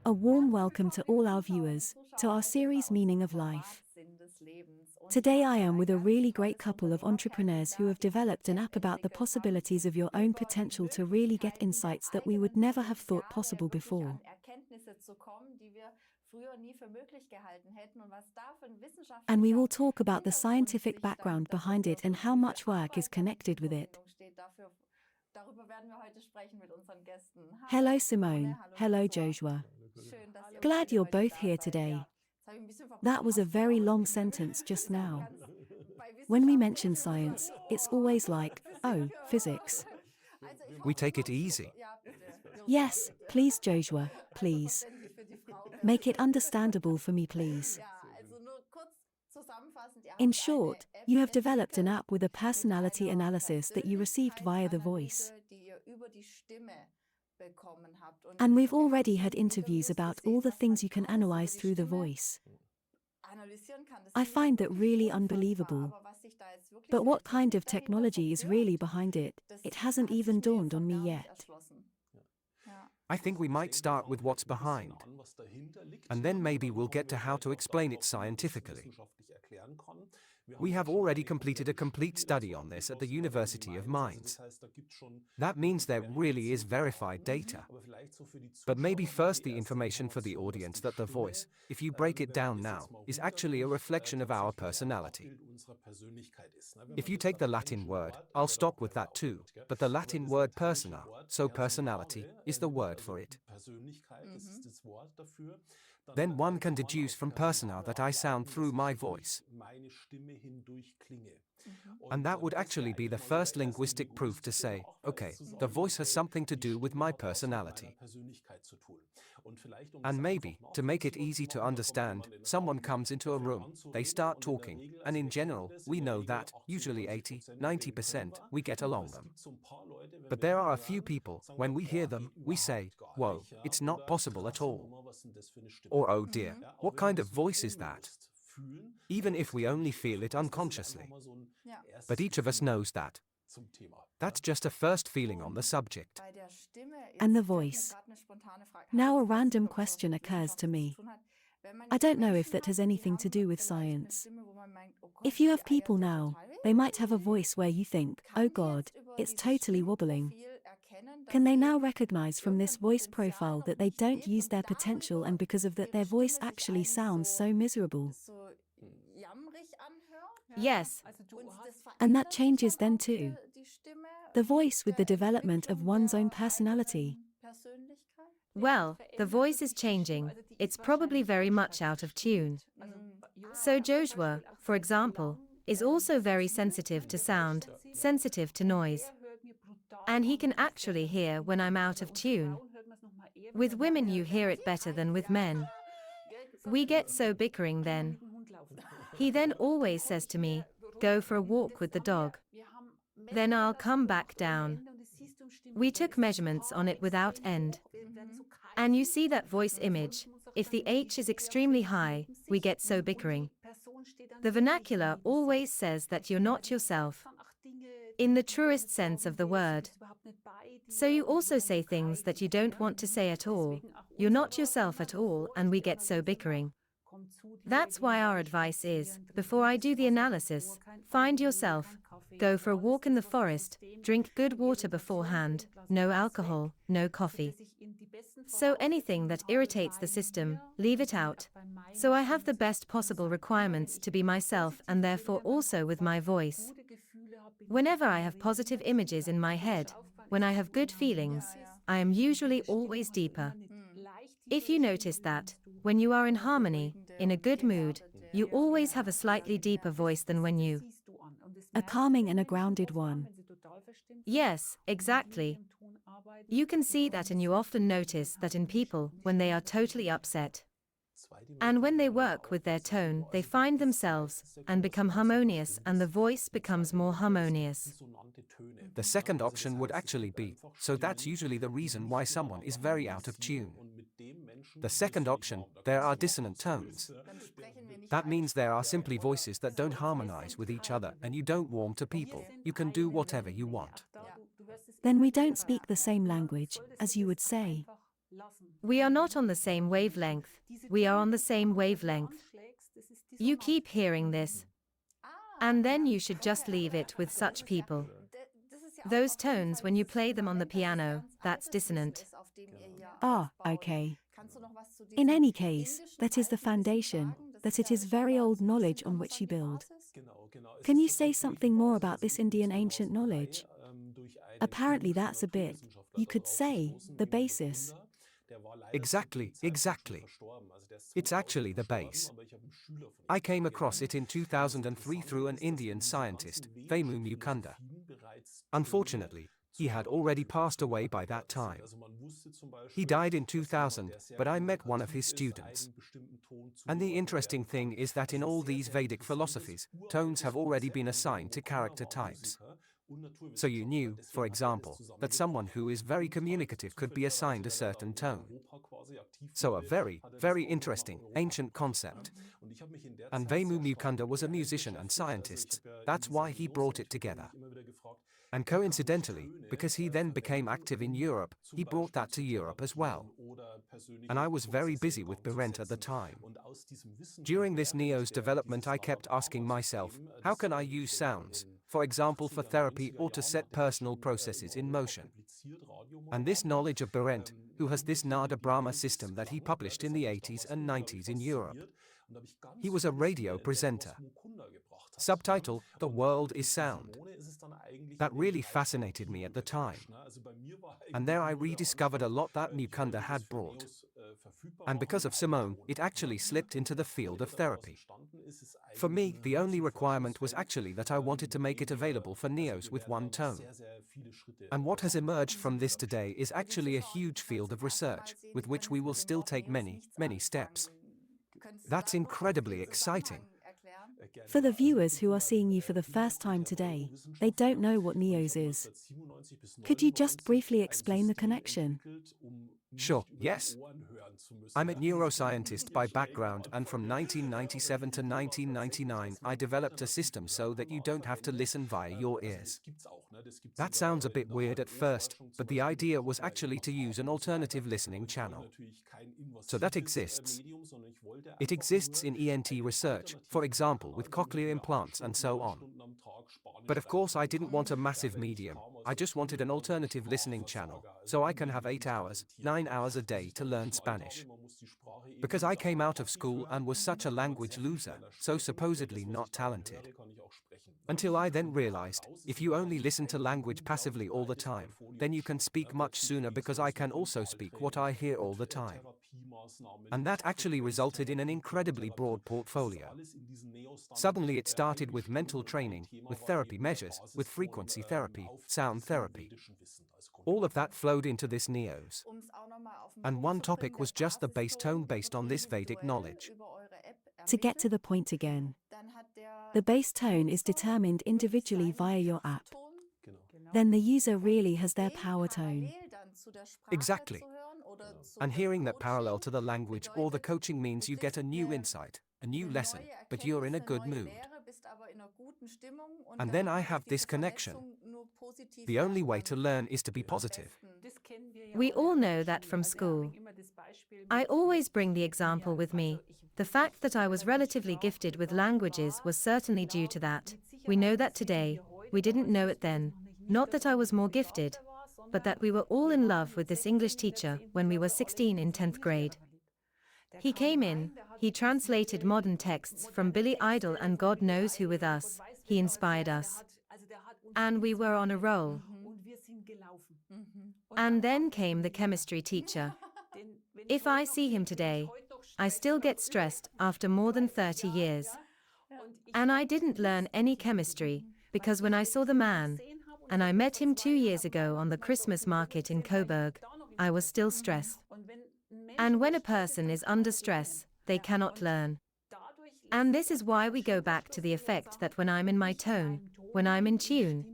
A warm welcome to all our viewers, to our series Meaning of Life. Today I am with a really great couple of entrepreneurs who have developed an app about the possibilities of your own potential to really get insights that we would never have thought possible before. And we will talk about the scientific background behind it and how much work is connected with it. Hello Simone, hello Josua. Glad you're both here today. That was a very long sentence just now. When we mention science, it's always like, oh, physics. We take it easy. Yes, please Josua, please. Make it understandable for me please. In short, you have developed an app with a personality analysis that you received via the voice. And we've already had interviews about all the things you can analyze through the voice. I find that really unbelievable. But what kind of technology is really behind it? It hasn't even dawned on me yet. I think we might start with what's behind, and then maybe we'll get to how to explain it scientifically. We have already completed a complete study on this at the University of Mainz. That means there really is verified data. But maybe first the information for the audience that the voice, if you break it down now, is actually a reflection of our personality. If you take the Latin word, I'll stop with that too, but the Latin word persona, so personality, is the word for it. Then one can deduce from persona that I sound through my voice. And that would actually be the first linguistic proof to say, okay, the voice has something to do with my personality. And maybe, to make it easy to understand, someone comes into a room, they start talking, and in general, we know that, usually 80–90%, we get along them. But there are a few people, when we hear them, we say, whoa, it's not possible at all. Or oh dear, what kind of voice is that? Even if we only feel it unconsciously. But each of us knows that. That's just a first feeling on the subject. And the voice. Now a random question occurs to me. I don't know if that has anything to do with science. If you have people now, they might have a voice where you think, oh God, it's totally wobbling. Can they now recognize from this voice profile that they don't use their potential and because of that their voice actually sounds so miserable? Yes. And that changes then too. The voice with the development of one's own personality. Well, the voice is changing. It's probably very much out of tune. So Josua, for example, is also very sensitive to sound, sensitive to noise. And he can actually hear when I'm out of tune. With women you hear it better than with men. We get so bickering then. He then always says to me, go for a walk with the dog. Then I'll come back down. We took measurements on it without end. And you see that voice image, if the H is extremely high, we get so bickering. The vernacular always says that you're not yourself. In the truest sense of the word. So you also say things that you don't want to say at all. You're not yourself at all and we get so bickering. That's why our advice is, before I do the analysis, find yourself, go for a walk in the forest, drink good water beforehand, no alcohol, no coffee. So anything that irritates the system, leave it out. So I have the best possible requirements to be myself and therefore also with my voice. Whenever I have positive images in my head, when I have good feelings, I am usually always deeper. If you notice that, when you are in harmony, in a good mood, you always have a slightly deeper voice than when you. A calming and a grounded one. Yes, exactly. You can see that and you often notice that in people when they are totally upset. And when they work with their tone, they find themselves and become harmonious and the voice becomes more harmonious. The second option would actually be, so that's usually the reason why someone is very out of tune. The second option, there are dissonant tones. That means there are simply voices that don't harmonize with each other and you don't warm to people. You can do whatever you want. Then we don't speak the same language, as you would say. We are not on the same wavelength, we are on the same wavelength. You keep hearing this. And then you should just leave it with such people. Those tones, when you play them on the piano, that's dissonant. Ah, okay. In any case, that is the foundation, that it is very old knowledge on which you build. Can you say something more about this Indian ancient knowledge? Apparently that's a bit, you could say, the basis. Exactly. It's actually the base. I came across it in 2003 through an Indian scientist, Vemu Mukunda. Unfortunately, he had already passed away by that time. He died in 2000, but I met one of his students. And the interesting thing is that in all these Vedic philosophies, tones have already been assigned to character types. So you knew, for example, that someone who is very communicative could be assigned a certain tone. So a very, very interesting, ancient concept. And Vemu Mukunda was a musician and scientist, that's why he brought it together. And coincidentally, because he then became active in Europe, he brought that to Europe as well. And I was very busy with Berent at the time. During this NEO's development, I kept asking myself, how can I use sounds, for example for therapy or to set personal processes in motion? And this knowledge of Berent, who has this Nada Brahma system that he published in the 80s and 90s in Europe. He was a radio presenter. Subtitle, The World is Sound. That really fascinated me at the time. And there I rediscovered a lot that Mukunda had brought. And because of Simone, it actually slipped into the field of therapy. For me, the only requirement was actually that I wanted to make it available for neos with one tone. And what has emerged from this today is actually a huge field of research, with which we will still take many, many steps. That's incredibly exciting. For the viewers who are seeing you for the first time today, they don't know what NEOS is. Could you just briefly explain the connection? Sure, yes. I'm a neuroscientist by background, and from 1997 to 1999 I developed a system so that you don't have to listen via your ears. That sounds a bit weird at first, but the idea was actually to use an alternative listening channel. So that exists. It exists in ENT research, for example with cochlear implants and so on. But of course I didn't want a massive medium, I just wanted an alternative listening channel, so I can have 8 hours, 9 hours a day to learn Spanish. Because I came out of school and was such a language loser, so supposedly not talented. Until I then realized, if you only listen to language passively all the time, then you can speak much sooner because I can also speak what I hear all the time. And that actually resulted in an incredibly broad portfolio. Suddenly it started with mental training, with therapy measures, with frequency therapy, sound therapy. All of that flowed into this NEOS. And one topic was just the bass tone based on this Vedic knowledge. To get to the point again, the bass tone is determined individually via your app. Then the user really has their power tone. Exactly. And hearing that parallel to the language or the coaching means you get a new insight, a new lesson, but you're in a good mood. And then I have this connection. The only way to learn is to be positive. We all know that from school. I always bring the example with me. The fact that I was relatively gifted with languages was certainly due to that. We know that today, we didn't know it then. Not that I was more gifted, but that we were all in love with this English teacher when we were 16 in 10th grade. He came in, he translated modern texts from Billy Idol and God knows who with us, he inspired us. And we were on a roll. And then came the chemistry teacher. If I see him today, I still get stressed after more than 30 years. And I didn't learn any chemistry, because when I saw the man, and I met him 2 years ago on the Christmas market in Kohberg, I was still stressed. And when a person is under stress, they cannot learn. And this is why we go back to the effect that when I'm in my tone, when I'm in tune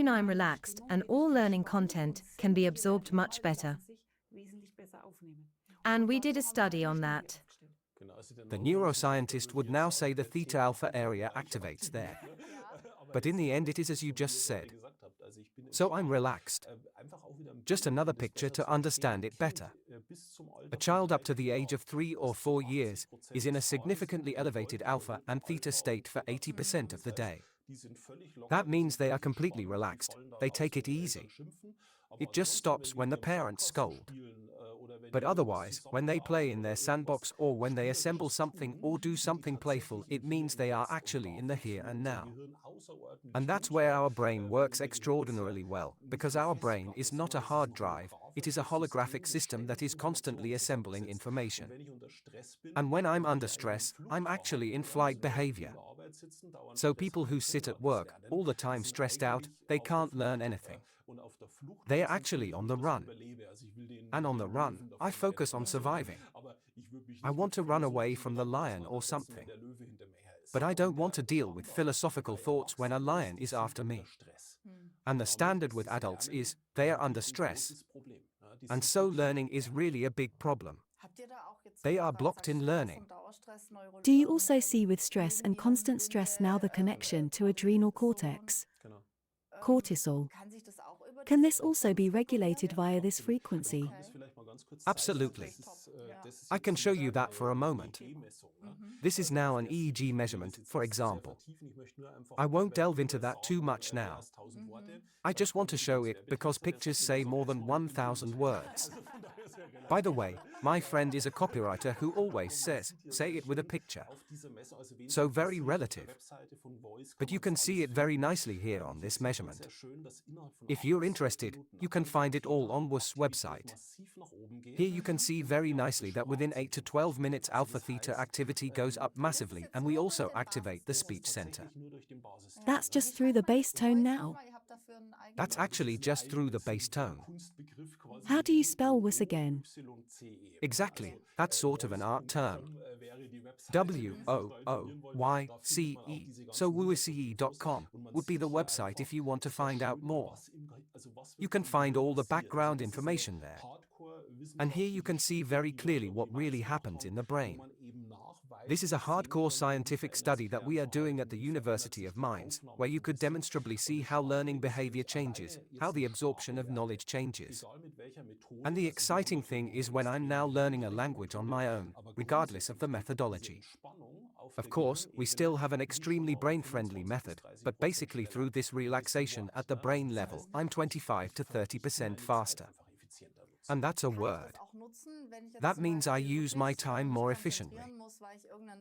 I'm relaxed, and all learning content can be absorbed much better. And we did a study on that. The neuroscientist would now say the theta alpha area activates there. But in the end it is as you just said. So I'm relaxed. Just another picture to understand it better. A child up to the age of 3 or 4 years is in a significantly elevated alpha and theta state for 80% of the day. That means they are completely relaxed, they take it easy. It just stops when the parents scold. But otherwise, when they play in their sandbox or when they assemble something or do something playful, it means they are actually in the here and now. And that's where our brain works extraordinarily well, because our brain is not a hard drive, it is a holographic system that is constantly assembling information. And when I'm under stress, I'm actually in flight behavior. So people who sit at work, all the time stressed out, they can't learn anything. They are actually on the run. And on the run, I focus on surviving. I want to run away from the lion or something. But I don't want to deal with philosophical thoughts when a lion is after me. And the standard with adults is, they are under stress. And so learning is really a big problem. They are blocked in learning. Do you also see with stress and constant stress now the connection to adrenal cortex? Cortisol. Can this also be regulated via this frequency? Absolutely. I can show you that for a moment. This is now an EEG measurement, for example. I won't delve into that too much now. I just want to show it because pictures say more than 1,000 words. By the way, my friend is a copywriter who always says, say it with a picture. So very relative. But you can see it very nicely here on this measurement. If you're interested, you can find it all on Wooyce website. Here you can see very nicely that within 8 to 12 minutes alpha-theta activity goes up massively, and we also activate the speech center. That's just through the bass tone now. That's actually just through the bass tone. How do you spell Wooyce again? Exactly, that's sort of an art term. W-O-O-Y-C-E. So wooyce.com would be the website if you want to find out more. You can find all the background information there. And here you can see very clearly what really happens in the brain. This is a hardcore scientific study that we are doing at the University of Mainz, where you could demonstrably see how learning behavior changes, how the absorption of knowledge changes. And the exciting thing is when I'm now learning a language on my own, regardless of the methodology. Of course, we still have an extremely brain-friendly method, but basically through this relaxation at the brain level, I'm 25 to 30% faster. And that's a word. That means I use my time more efficiently.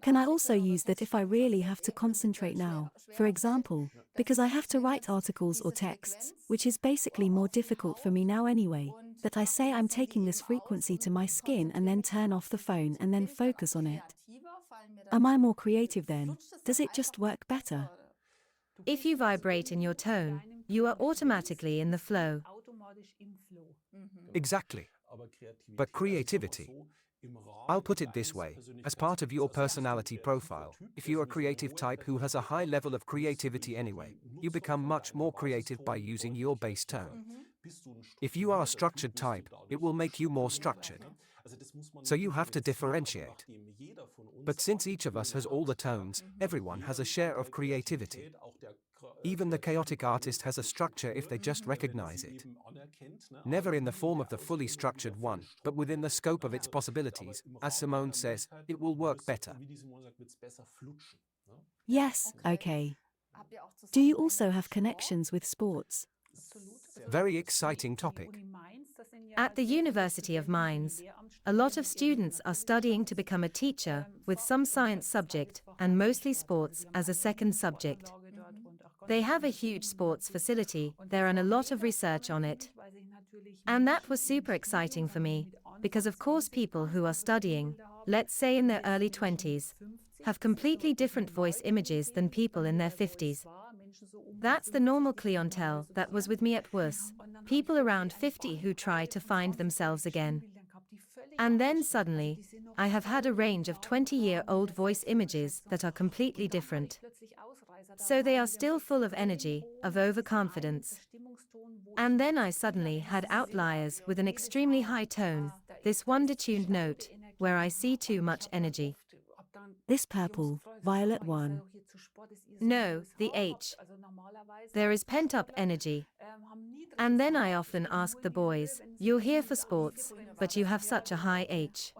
Can I also use that if I really have to concentrate now, for example, because I have to write articles or texts, which is basically more difficult for me now anyway, that I say I'm taking this frequency to my skin and then turn off the phone and then focus on it? Am I more creative then? Does it just work better? If you vibrate in your tone, you are automatically in the flow. Exactly. But creativity. I'll put it this way, as part of your personality profile, if you're a creative type who has a high level of creativity anyway, you become much more creative by using your bass tone. If you are a structured type, it will make you more structured. So you have to differentiate. But since each of us has all the tones, everyone has a share of creativity. Even the chaotic artist has a structure if they just recognize it. Never in the form of the fully structured one, but within the scope of its possibilities. As Simone says, it will work better. Yes, okay. Do you also have connections with sports? Very exciting topic. At the University of Mainz, a lot of students are studying to become a teacher, with some science subject, and mostly sports as a second subject. They have a huge sports facility there and a lot of research on it. And that was super exciting for me, because of course people who are studying, let's say in their early 20s, have completely different voice images than people in their 50s. That's the normal clientele that was with me at Wooyce, people around 50 who try to find themselves again. And then suddenly, I have had a range of 20-year-old voice images that are completely different. So they are still full of energy, of overconfidence. And then I suddenly had outliers with an extremely high tone, this one detuned note, where I see too much energy. This purple, violet one. No, the H. There is pent-up energy. And then I often ask the boys, you're here for sports, but you have such a high H.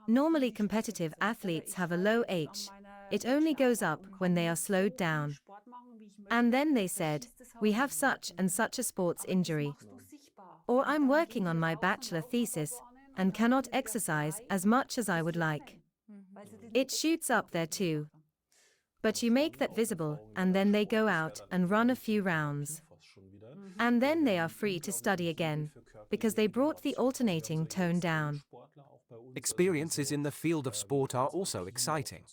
Normally competitive athletes have a low H. It only goes up when they are slowed down. And then they said, we have such and such a sports injury. Or I'm working on my bachelor thesis and cannot exercise as much as I would like. It shoots up there too. But you make that visible, and then they go out and run a few rounds. And then they are free to study again, because they brought the alternating tone down. Experiences in the field of sport are also exciting.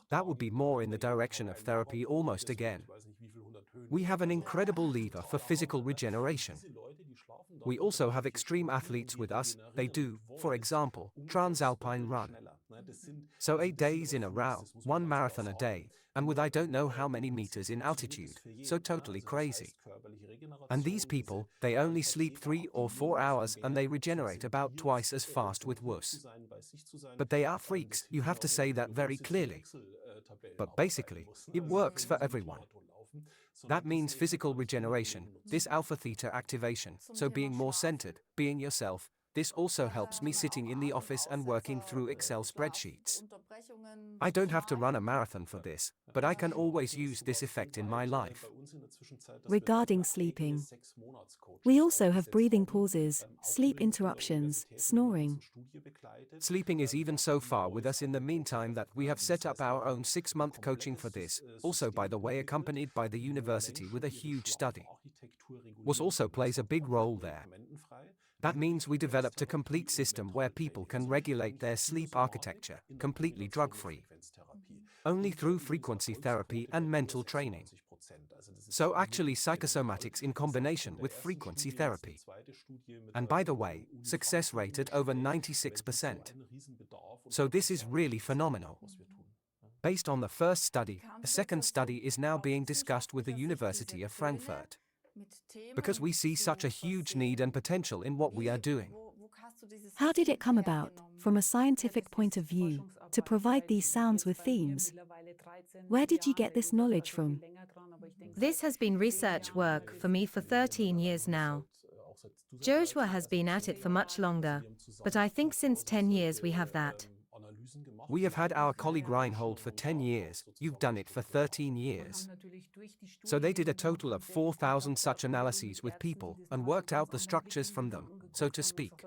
That would be more in the direction of therapy almost again. We have an incredible lever for physical regeneration. We also have extreme athletes with us. They do, for example, transalpine run. So 8 days in a row, 1 marathon a day, and with I don't know how many meters in altitude, so totally crazy. And these people, they only sleep 3 or 4 hours and they regenerate about twice as fast with Wooyce. But they are freaks, you have to say that very clearly. But basically, it works for everyone. That means physical regeneration, this alpha-theta activation, so being more centered, being yourself. This also helps me sitting in the office and working through Excel spreadsheets. I don't have to run a marathon for this, but I can always use this effect in my life. Regarding sleeping, we also have breathing pauses, sleep interruptions, snoring. Sleeping is even so far with us in the meantime that we have set up our own 6-month coaching for this, also by the way accompanied by the university with a huge study. Wooyce also plays a big role there. That means we developed a complete system where people can regulate their sleep architecture, completely drug-free. Only through frequency therapy and mental training. So actually psychosomatics in combination with frequency therapy. And by the way, success rate at over 96%. So this is really phenomenal. Based on the first study, a second study is now being discussed with the University of Frankfurt. Because we see such a huge need and potential in what we are doing. How did it come about, from a scientific point of view, to provide these sounds with themes? Where did you get this knowledge from? This has been research work for me for 13 years now. Josua has been at it for much longer, but I think since 10 years we have that. We have had our colleague Reinhold for 10 years, you've done it for 13 years. So they did a total of 4,000 such analyses with people and worked out the structures from them, so to speak.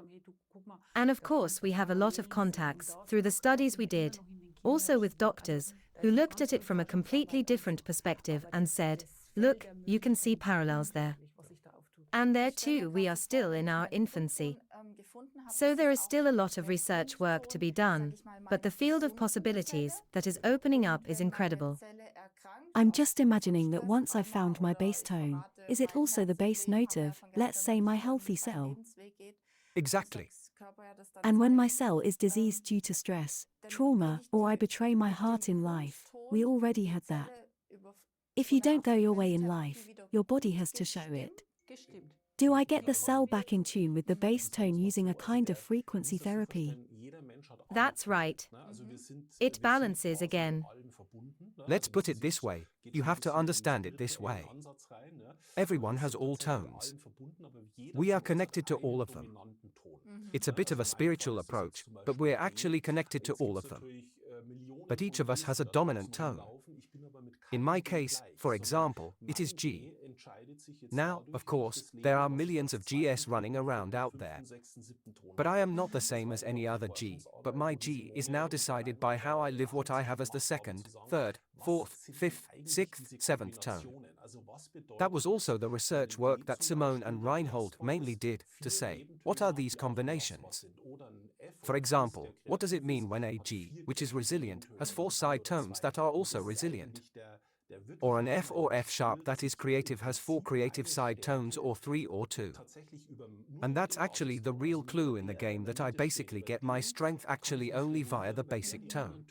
And of course we have a lot of contacts through the studies we did, also with doctors, who looked at it from a completely different perspective and said, look, you can see parallels there. And there too we are still in our infancy. So there is still a lot of research work to be done, but the field of possibilities that is opening up is incredible. I'm just imagining that once I've found my bass tone, is it also the bass note of, let's say, my healthy cell? Exactly. And when my cell is diseased due to stress, trauma, or I betray my heart in life, we already had that. If you don't go your way in life, your body has to show it. Do I get the cell back in tune with the bass tone using a kind of frequency therapy? That's right. It balances again. Let's put it this way, you have to understand it this way. Everyone has all tones. We are connected to all of them. It's a bit of a spiritual approach, but we're actually connected to all of them. But each of us has a dominant tone. In my case, for example, it is G. Now, of course, there are millions of GS running around out there. But I am not the same as any other G, but my G is now decided by how I live what I have as the second, third, fourth, fifth, sixth, seventh tone. That was also the research work that Simone and Reinhold mainly did, to say, what are these combinations? For example, what does it mean when a G, which is resilient, has 4 side tones that are also resilient? Or an F or F sharp that is creative has 4 creative side tones or 3 or 2. And that's actually the real clue in the game, that I basically get my strength actually only via the basic tone.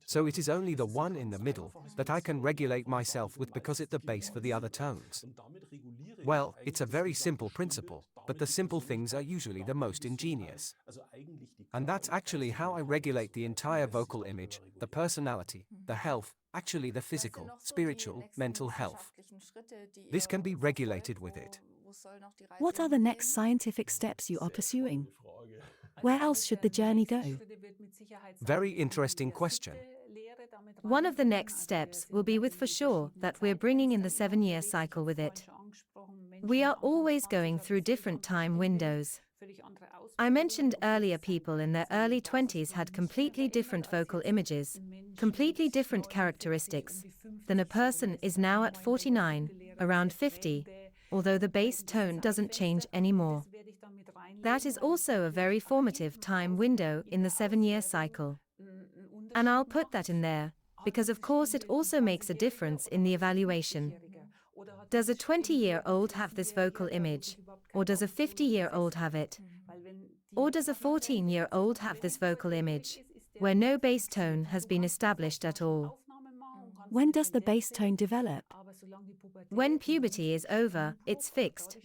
So it is only the one in the middle that I can regulate myself with, because it's the base for the other tones. Well, it's a very simple principle, but the simple things are usually the most ingenious. And that's actually how I regulate the entire vocal image, the personality, the health, actually the physical, spiritual, mental health. This can be regulated with it. What are the next scientific steps you are pursuing? Where else should the journey go? Very interesting question. One of the next steps will be with for sure that we're bringing in the 7-year cycle with it. We are always going through different time windows. I mentioned earlier people in their early 20s had completely different vocal images, completely different characteristics, than a person is now at 49, around 50, although the bass tone doesn't change anymore. That is also a very formative time window in the 7-year cycle. And I'll put that in there, because of course it also makes a difference in the evaluation. Does a 20-year-old have this vocal image? Or does a 50-year-old have it? Or does a 14-year-old have this vocal image, where no bass tone has been established at all? When does the bass tone develop? When puberty is over, it's fixed.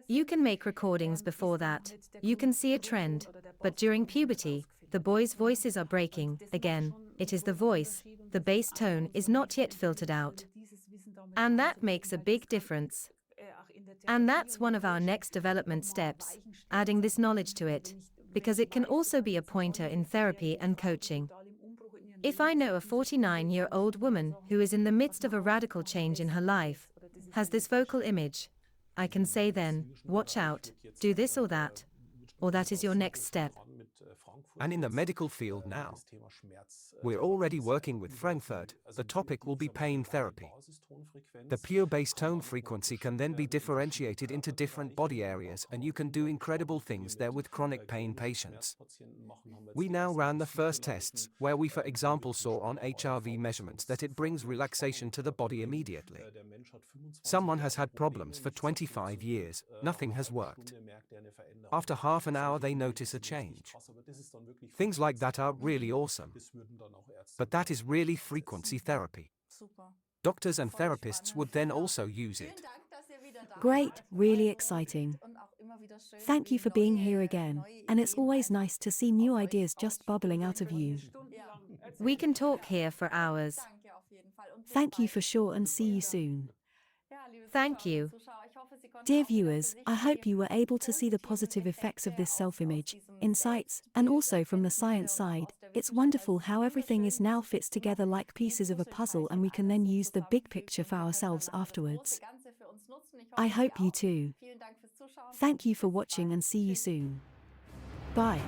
You can make recordings before that, you can see a trend, but during puberty, the boys' voices are breaking, again, it is the voice, the bass tone is not yet filtered out. And that makes a big difference. And that's one of our next development steps, adding this knowledge to it, because it can also be a pointer in therapy and coaching. If I know a 49-year-old woman who is in the midst of a radical change in her life, has this vocal image, I can say then, watch out, do this or that is your next step. And in the medical field now, we're already working with Frankfurt. The topic will be pain therapy. The pure bass tone frequency can then be differentiated into different body areas, and you can do incredible things there with chronic pain patients. We now ran the first tests, where we for example saw on HRV measurements that it brings relaxation to the body immediately. Someone has had problems for 25 years, nothing has worked. After half an hour they notice a change. Things like that are really awesome. But that is really frequency therapy. Doctors and therapists would then also use it. Great, really exciting. Thank you for being here again, and it's always nice to see new ideas just bubbling out of you. We can talk here for hours. Thank you for sure, and see you soon. Thank you. Dear viewers, I hope you were able to see the positive effects of this self-image, insights, and also from the science side. It's wonderful how everything is now fits together like pieces of a puzzle, and we can then use the big picture for ourselves afterwards. I hope you too. Thank you for watching and see you soon. Bye.